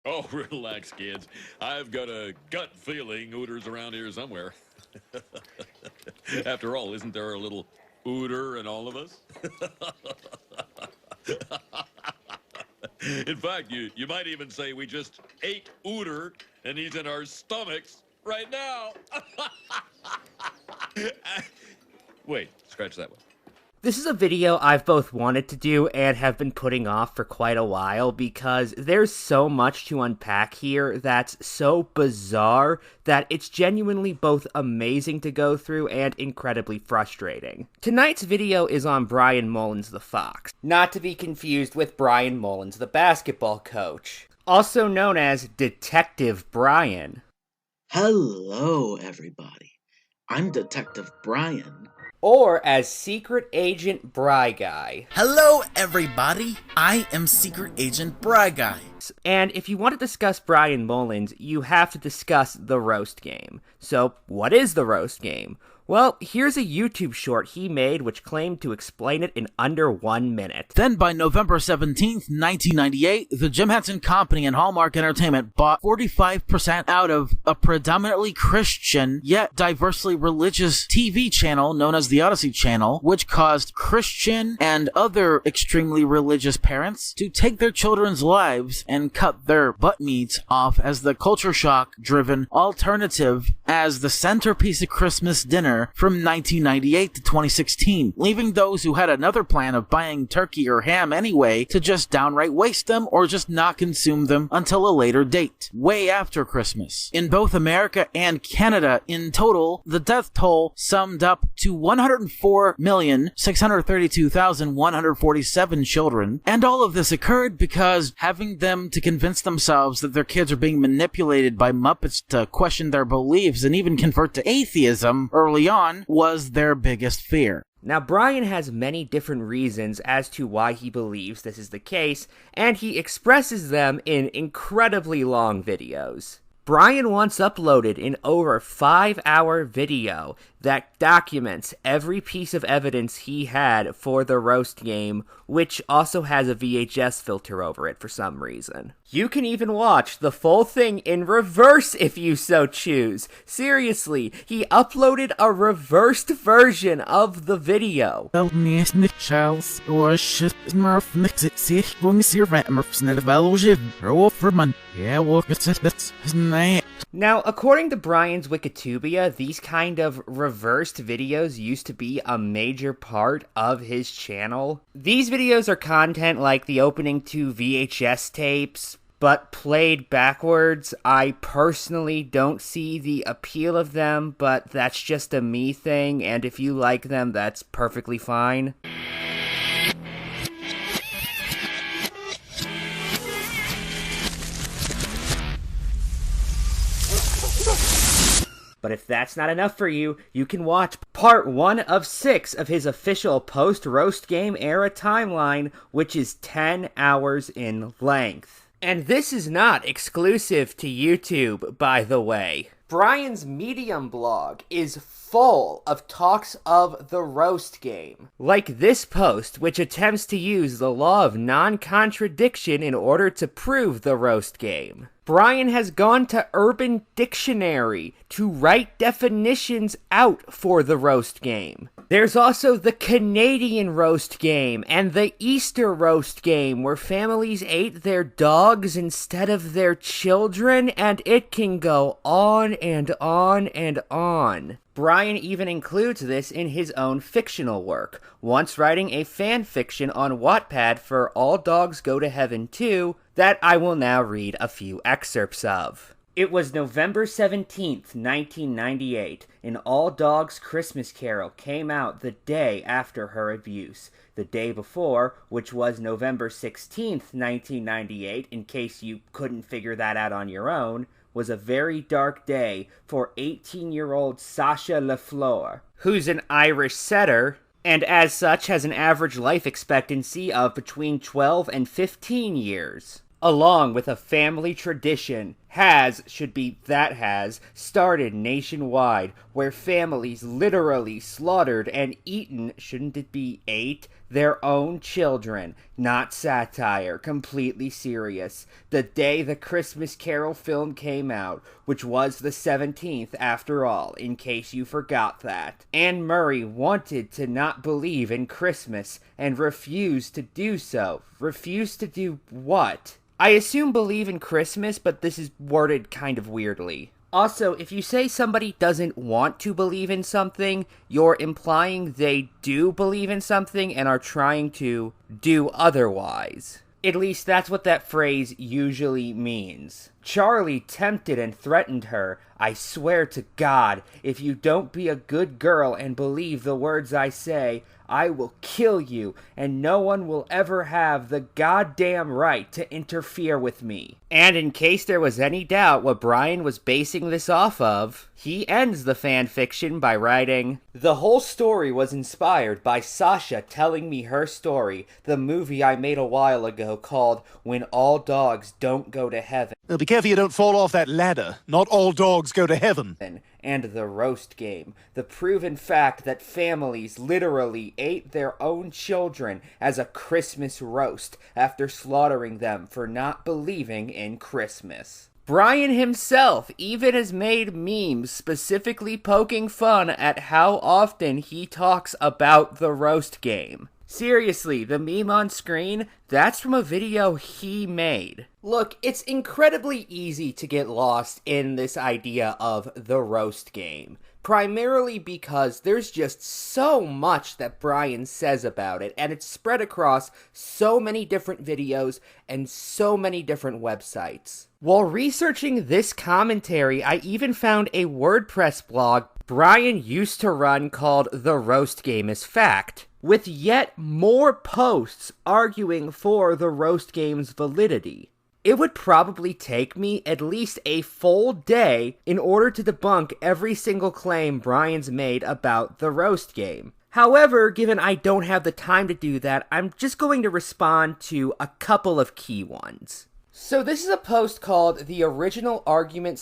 Oh, relax, kids. I've got a gut feeling Ooter's around here somewhere. After all, isn't there a little Ooter in all of us? In fact, you might even say we just ate Ooter and he's in our stomachs right now. Wait, scratch that one. This is a video I've both wanted to do and have been putting off for quite a while because there's so much to unpack here that's so bizarre that it's genuinely both amazing to go through and incredibly frustrating. Tonight's video is on Bryan Mullins the Fox, not to be confused with Bryan Mullins the basketball coach, also known as Detective Bryan. Hello, everybody. I'm Detective Bryan. Or as Secret Agent Bry Guy. Hello, everybody. I am Secret Agent Bry Guy. And if you want to discuss Bryan Mullins, you have to discuss the roast game. So, what is the roast game? Well, here's a YouTube short he made which claimed to explain it in under 1 minute. Then by November 17th, 1998, the Jim Henson Company and Hallmark Entertainment bought 45% out of a predominantly Christian, yet diversely religious TV channel known as the Odyssey Channel, which caused Christian and other extremely religious parents to take their children's lives and cut their butt meats off as the culture shock-driven alternative as the centerpiece of Christmas dinner from 1998 to 2016, leaving those who had another plan of buying turkey or ham anyway to just downright waste them or just not consume them until a later date, way after Christmas. In both America and Canada, in total, the death toll summed up to 104,632,147 children, and all of this occurred because having them to convince themselves that their kids are being manipulated by Muppets to question their beliefs and even convert to atheism early on was their biggest fear. Now, Bryan has many different reasons as to why he believes this is the case, and he expresses them in incredibly long videos. Bryan once uploaded an over 5-hour video that documents every piece of evidence he had for the roast game, which also has a VHS filter over it for some reason. You can even watch the full thing in reverse if you so choose. Seriously, he uploaded a reversed version of the video. Now, according to Bryan's Wikitubia, these kind of reversed videos used to be a major part of his channel. These videos are content like the opening to VHS tapes, but played backwards. I personally don't see the appeal of them, but that's just a me thing, and if you like them, that's perfectly fine. But if that's not enough for you, you can watch part 1 of 6 of his official post-roast game era timeline, which is 10 hours in length. And this is not exclusive to YouTube, by the way. Bryan's Medium blog is full of talks of the roast game. Like this post, which attempts to use the law of non-contradiction in order to prove the roast game. Bryan has gone to Urban Dictionary to write definitions out for the roast game. There's also the Canadian roast game and the Easter roast game where families ate their dogs instead of their children, and it can go on and on and on. Bryan even includes this in his own fictional work, once writing a fan fiction on Wattpad for All Dogs Go to Heaven 2 that I will now read a few excerpts of. It was November 17th, 1998, and All Dogs Christmas Carol came out the day after her abuse. The day before, which was November 16th, 1998, in case you couldn't figure that out on your own, was a very dark day for 18-year-old Sasha LaFleur, who's an Irish setter, and as such has an average life expectancy of between 12 and 15 years. Along with a family tradition, has started nationwide, where families literally slaughtered and eaten, shouldn't it be ate, their own children. Not satire, completely serious. The day the Christmas Carol film came out, which was the 17th after all, in case you forgot that. Anne Murray wanted to not believe in Christmas and refused to do so. Refused to do what? I assume believe in Christmas, but this is worded kind of weirdly. Also, if you say somebody doesn't want to believe in something, you're implying they do believe in something and are trying to do otherwise. At least that's what that phrase usually means. Charlie tempted and threatened her. I swear to God, if you don't be a good girl and believe the words I say, I will kill you, and no one will ever have the goddamn right to interfere with me. And in case there was any doubt what Bryan was basing this off of, he ends the fan fiction by writing, the whole story was inspired by Sasha telling me her story, the movie I made a while ago called When All Dogs Don't Go to Heaven. Now be careful you don't fall off that ladder. Not all dogs go to heaven. And the roast game, the proven fact that families literally ate their own children as a Christmas roast after slaughtering them for not believing in Christmas. Bryan himself even has made memes specifically poking fun at how often he talks about the roast game. Seriously, the meme on screen, that's from a video he made. Look, it's incredibly easy to get lost in this idea of the roast game. Primarily because there's just so much that Bryan says about it, and it's spread across so many different videos and so many different websites. While researching this commentary, I even found a WordPress blog Bryan used to run called The Roast Game is Fact, with yet more posts arguing for the roast game's validity. It would probably take me at least a full day in order to debunk every single claim Bryan's made about the roast game. However, given I don't have the time to do that, I'm just going to respond to a couple of key ones. So this is a post called The Original Argument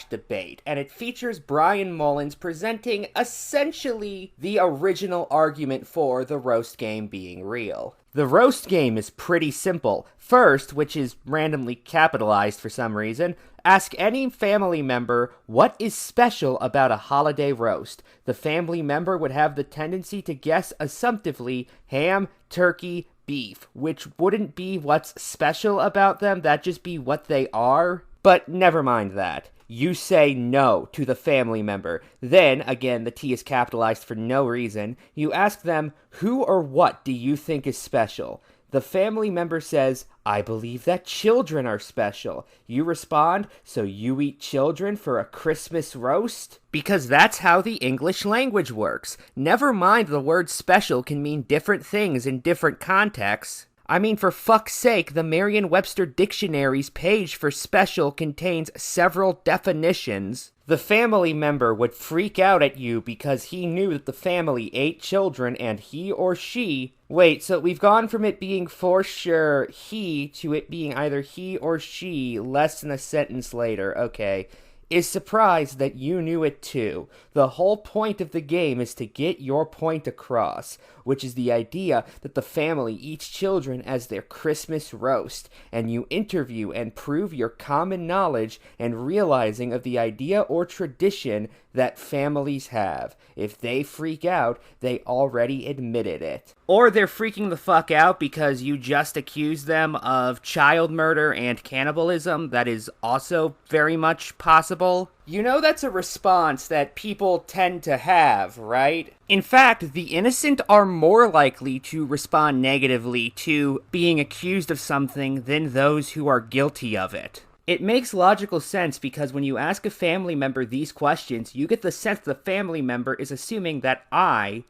/ Debate, and it features Bryan Mullins presenting essentially the original argument for the roast game being real. The roast game is pretty simple. First, which is randomly capitalized for some reason, ask any family member what is special about a holiday roast. The family member would have the tendency to guess assumptively ham, turkey, beef, which wouldn't be what's special about them, that'd just be what they are. But never mind that. You say no to the family member. Then, again, the T is capitalized for no reason, you ask them, who or what do you think is special? The family member says, I believe that children are special. You respond, so you eat children for a Christmas roast? Because that's how the English language works. Never mind the word special can mean different things in different contexts. I mean, for fuck's sake, the Merriam-Webster Dictionary's page for special contains several definitions. The family member would freak out at you because he knew that the family ate children and he or she... Wait, so we've gone from it being for sure he to it being either he or she less than a sentence later, okay. Is surprised that you knew it too. The whole point of the game is to get your point across, which is the idea that the family eats children as their Christmas roast, and you interview and prove your common knowledge and realizing of the idea or tradition that families have. If they freak out, they already admitted it. Or they're freaking the fuck out because you just accused them of child murder and cannibalism. That is also very much possible. You know that's a response that people tend to have, right? In fact, the innocent are more likely to respond negatively to being accused of something than those who are guilty of it. It makes logical sense because when you ask a family member these questions, you get the sense the family member is assuming that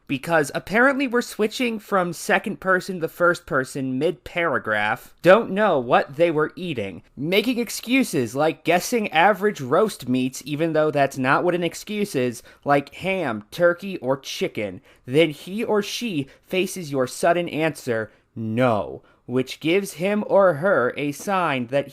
because apparently we're switching from second person to first person mid-paragraph, don't know what they were eating. Making excuses like guessing average roast meats even though that's not what an excuse is, like ham, turkey, or chicken. Then he or she faces your sudden answer, no. which gives him or her a sign that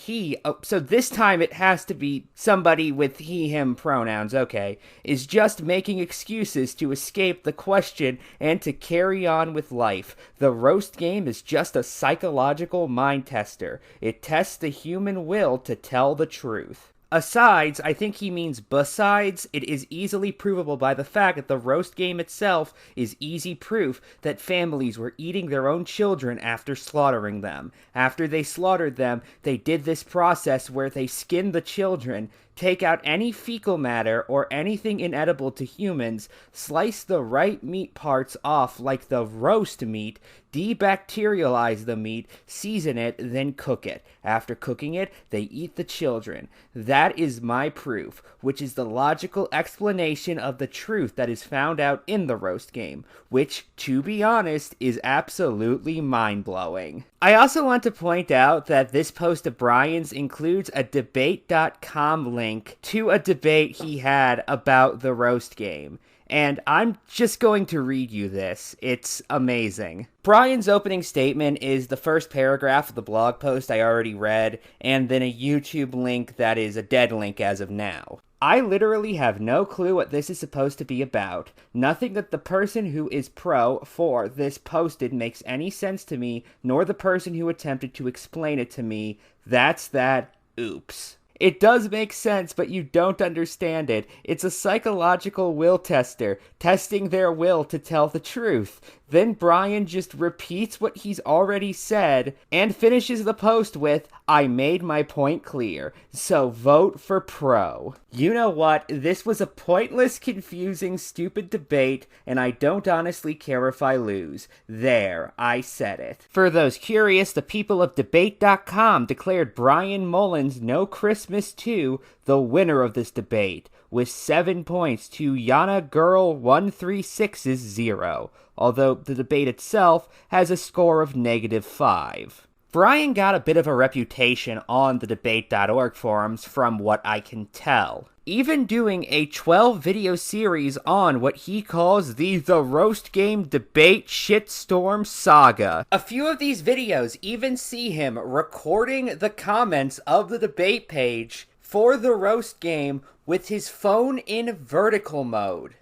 so this time it has to be somebody with he, him pronouns, okay, is just making excuses to escape the question and to carry on with life. The roast game is just a psychological mind tester. It tests the human will to tell the truth. Asides, I think he means besides, it is easily provable by the fact that the roast game itself is easy proof that families were eating their own children after slaughtering them. After they slaughtered them, they did this process where they skinned the children, take out any fecal matter or anything inedible to humans, slice the right meat parts off like the roast meat, debacterialize the meat, season it, then cook it. After cooking it, they eat the children. That is my proof, which is the logical explanation of the truth that is found out in the roast game, which, to be honest, is absolutely mind-blowing. I also want to point out that this post of Bryan's includes a debate.com link to a debate he had about the roast game. And I'm just going to read you this. It's amazing. Bryan's opening statement is the first paragraph of the blog post I already read, and then a YouTube link that is a dead link as of now. I literally have no clue what this is supposed to be about. Nothing that the person who is for this posted makes any sense to me, nor the person who attempted to explain it to me. That's that. Oops. It does make sense, but you don't understand it. It's a psychological will tester, testing their will to tell the truth. Then Bryan just repeats what he's already said and finishes the post with, "I made my point clear, so vote for pro." You know what? This was a pointless, confusing, stupid debate, and I don't honestly care if I lose. There, I said it. For those curious, the people of debate.com declared Bryan Mullins No Christmas 2 the winner of this debate, with 7 points to Yana Girl 136's 0. Although the debate itself has a score of -5. Bryan got a bit of a reputation on the debate.org forums from what I can tell, even doing a 12-video series on what he calls the roast game debate shitstorm saga. A few of these videos even see him recording the comments of the debate page for the roast game with his phone in vertical mode.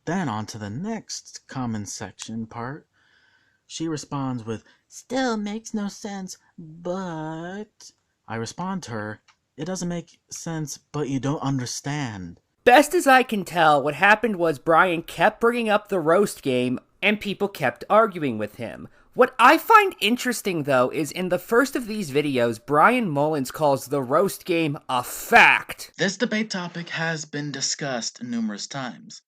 Then on to the next comment section part. She responds with, "Still makes no sense, but..." I respond to her, "It doesn't make sense, but you don't understand." Best as I can tell, what happened was Bryan kept bringing up the roast game, and people kept arguing with him. What I find interesting, though, is in the first of these videos, Bryan Mullins calls the roast game a fact. This debate topic has been discussed numerous times,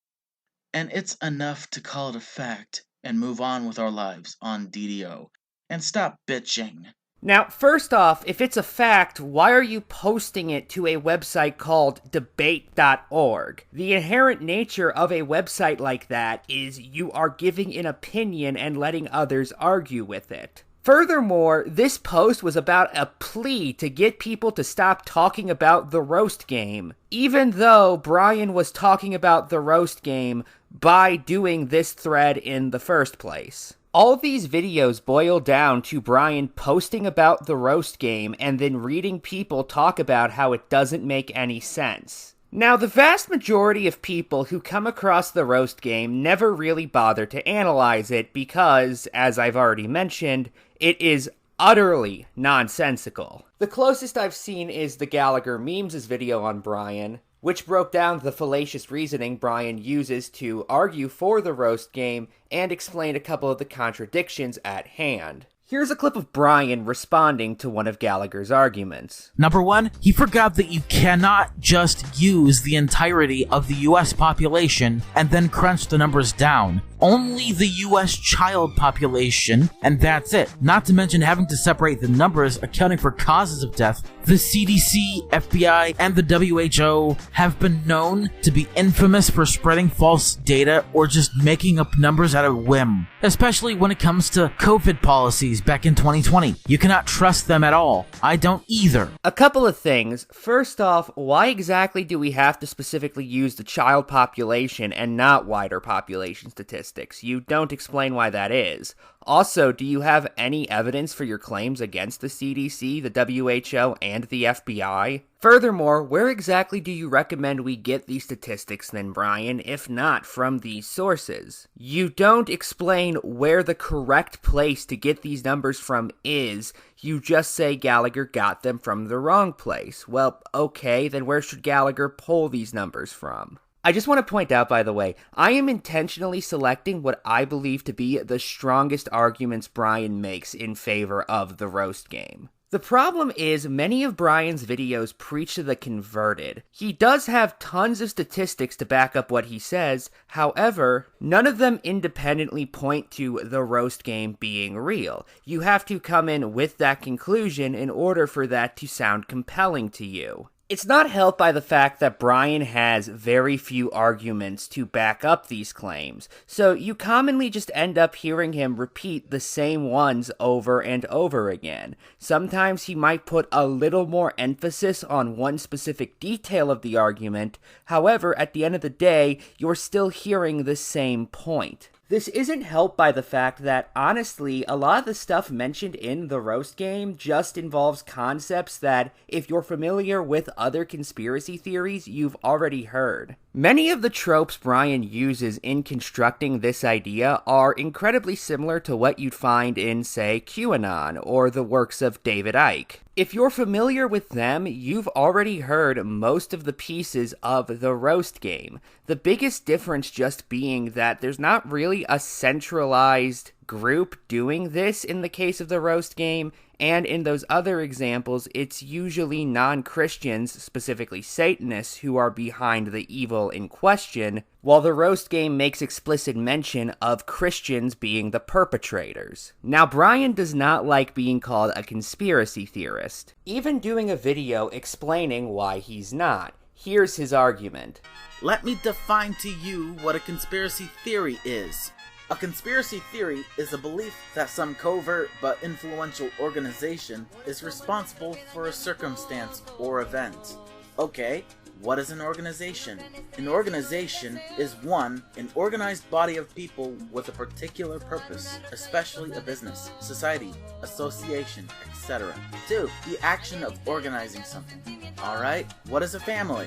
and it's enough to call it a fact and move on with our lives on DDO and stop bitching. Now, first off, if it's a fact, why are you posting it to a website called debate.org? The inherent nature of a website like that is you are giving an opinion and letting others argue with it. Furthermore, this post was about a plea to get people to stop talking about the roast game, even though Bryan was talking about the roast game by doing this thread in the first place. All these videos boil down to Bryan posting about the roast game and then reading people talk about how it doesn't make any sense. Now, the vast majority of people who come across the roast game never really bother to analyze it because, as I've already mentioned, it is utterly nonsensical. The closest I've seen is the Gallagher Memes' video on Bryan, which broke down the fallacious reasoning Bryan uses to argue for the roast game and explained a couple of the contradictions at hand. Here's a clip of Bryan responding to one of Gallagher's arguments. Number one, he forgot that you cannot just use the entirety of the US population and then crunch the numbers down. Only the US child population, and that's it. Not to mention having to separate the numbers accounting for causes of death. The CDC, FBI, and the WHO have been known to be infamous for spreading false data or just making up numbers at a whim. Especially when it comes to COVID policies back in 2020. You cannot trust them at all. I don't either. A couple of things. First off, why exactly do we have to specifically use the child population and not wider population statistics? statistics. You don't explain why that is. Also, do you have any evidence for your claims against the CDC, the WHO, and the FBI? Furthermore, where exactly do you recommend we get these statistics then, Bryan, if not from these sources? You don't explain where the correct place to get these numbers from is. You just say Gallagher got them from the wrong place. Well, okay, then where should Gallagher pull these numbers from? I just want to point out, by the way, I am intentionally selecting what I believe to be the strongest arguments Bryan makes in favor of the roast game. The problem is, many of Bryan's videos preach to the converted. He does have tons of statistics to back up what he says, however, none of them independently point to the roast game being real. You have to come in with that conclusion in order for that to sound compelling to you. It's not helped by the fact that Bryan has very few arguments to back up these claims, so you commonly just end up hearing him repeat the same ones over and over again. Sometimes he might put a little more emphasis on one specific detail of the argument, however, at the end of the day, you're still hearing the same point. This isn't helped by the fact that, honestly, a lot of the stuff mentioned in the roast game just involves concepts that, if you're familiar with other conspiracy theories, you've already heard. Many of the tropes Bryan uses in constructing this idea are incredibly similar to what you'd find in, say, QAnon or the works of David Icke. If you're familiar with them, you've already heard most of the pieces of the roast game. The biggest difference just being that there's not really a centralized group doing this in the case of the roast game, and in those other examples, it's usually non-Christians, specifically Satanists, who are behind the evil in question, while the roast game makes explicit mention of Christians being the perpetrators. Now, Bryan does not like being called a conspiracy theorist, even doing a video explaining why he's not. Here's his argument. Let me define to you what a conspiracy theory is. A conspiracy theory is a belief that some covert but influential organization is responsible for a circumstance or event. Okay, what is an organization? An organization is 1. An organized body of people with a particular purpose, especially a business, society, association, etc. 2. The action of organizing something. Alright, what is a family?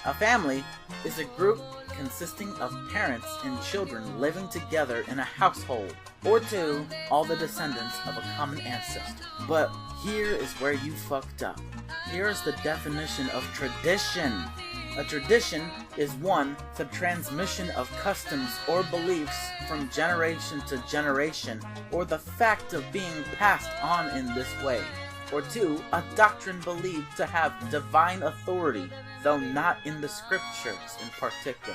A family is a group consisting of parents and children living together in a household, or 2, all the descendants of a common ancestor. But here is where you fucked up. Here's the definition of tradition. A tradition is 1. The transmission of customs or beliefs from generation to generation, or the fact of being passed on in this way. Or 2, a doctrine believed to have divine authority, though not in the scriptures in particular.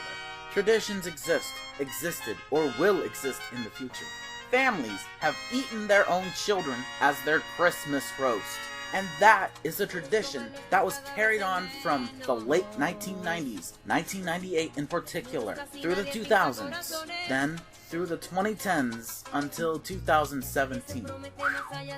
Traditions existed, or will exist in the future. Families have eaten their own children as their Christmas roast. And that is a tradition that was carried on from the late 1990s, 1998 in particular, through the 2000s, then through the 2010s until 2017.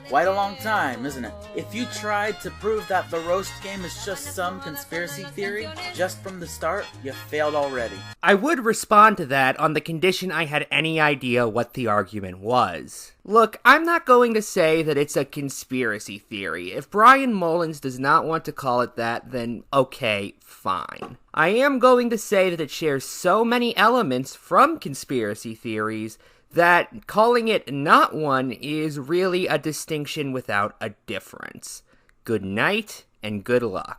Quite a long time, isn't it? If you tried to prove that the roast game is just some conspiracy theory, just from the start, you failed already. I would respond to that on the condition I had any idea what the argument was. Look, I'm not going to say that it's a conspiracy theory. If Bryan Mullins does not want to call it that, then okay, fine. I am going to say that it shares so many elements from conspiracy theories that calling it not one is really a distinction without a difference. Good night and good luck.